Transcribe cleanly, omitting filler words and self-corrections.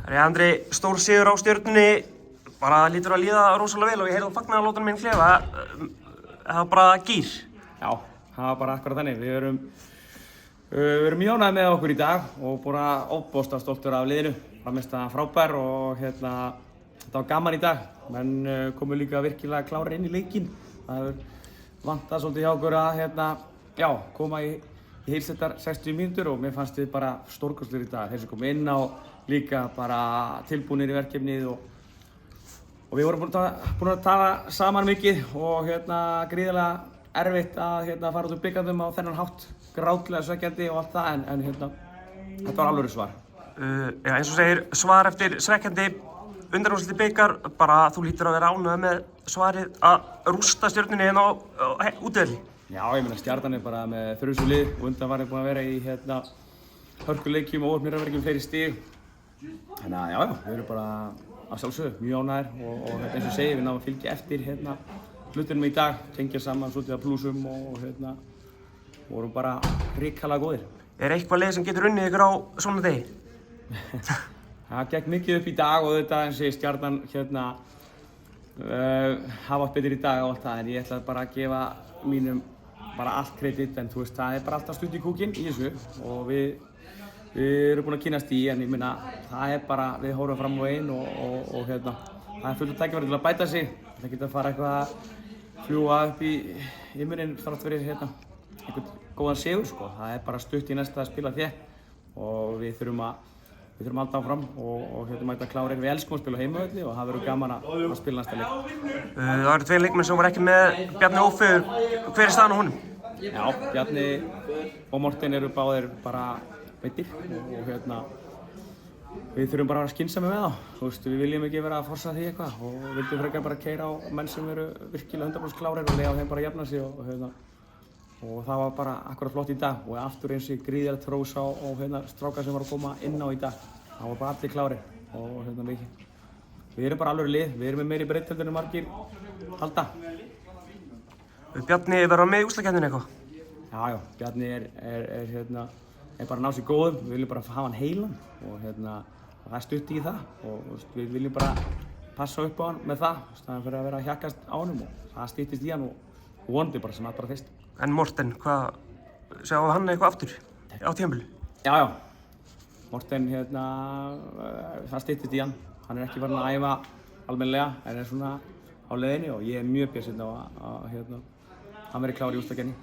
Andri, stór sigur á Stjörnunni, bara lítur að líða rosalega vel og ég heyrði á fagnaðarlátunum minn klefa. Það var bara gýr. Já, það var bara akkurat þannig. Við erum mjög ánægðir með okkur í dag og bara ofboðslega stoltur af liðinu. Frammistaðan frábær og þetta var gaman í dag. Menn komu líka virkilega klárir inn í leikinn. Það hefur vantað svolítið hjá okkur að koma í heilsettar 60 mínútur og mér fannst við bara stórkostlegir í dag. Þeir sem komu inn á líka bara tilbúnir í verkefnið og við vorum búin að tala saman mikið og gríðarlega erfitt að fara út úr bikarnum á þennan hátt, grátlega svekkjandi og allt það en þetta var alvöru svar. Eins og segir, svar eftir svekkjandi, undanúrslit í bikar, bara þú hlýtur að vera ánægður með svarið að rústa Stjörnunni hérna á útivelli. Já, ég meina Stjarnan bara með þrjusu lið og undanfarið búin að vera í hörkuleikjum og óheppnir fleiri stig. Þannig að já, við erum bara að sjálfsögðu mjög ánægðir og eins og segir við náum að fylgja eftir hlutunum í dag, tengja saman svolítið að plúsum og vorum bara hrikalega góðir. Eitthvað lið sem getur unnið ykkur á svona degi? Það gekk mikið upp í dag og þetta eins og segir Stjarnan hafa átt betur í dag og allt það en ég ætla bara að gefa mínum bara allt kredit en þú veist það bara alltaf stutt í kúkinn í þessu og við erum búin að kynnast í en ég minna það bara, við horfum fram á einn og það fullt að tækifæri til að bæta sig. Það geta að fara eitthvað að fljúga upp í himinn þrátt fyrir einhvern góðan sigur sko. Það bara stutt í næsta að spila þétt og við þurfum að halda áfram og mæta klárir. Við elskum að spila á heimavelli og það verður gaman að spila næsta leik. Það eru tveir leikmenn sem voru ekki með Bjarni Ófi. Hver staðan á honum? Já, Bjarni og Morten eru báðir bara meiddir og við þurfum bara að vera skynsami með þá. Þú veist, við viljum ekki vera að forsa því eitthvað og vildum frekar bara keyra á menn sem eru virkilega 100% klárir og leyfa þeim bara að jafna sig og það var bara akkurat flott í dag og aftur eins og gríðarlegt hrós á stráka sem var að koma inn á í dag. Það var bara allir klárir og við erum bara alveg lið, við erum með meiri breidd heldur en margir halda. Bjarni verður með í úrslitakeppninni eitthvað? Já, Bjarni er bara að ná sér góðum, við viljum bara hafa hann heilan og það er stutt í það og við viljum bara passa upp á hann með það staðan fyrir að vera að hjakkast á honum og það styttist í hann og vonandi bara sem allra fyrst. En Morten, sjáum við hann eitthvað aftur á tímabili? Já, Morten það styttist í hann er ekki farin að æfa almennilega en er svona á leiðinni og ég er mjög bjartsýnn á að hann verði klár í úrslitakeppninni.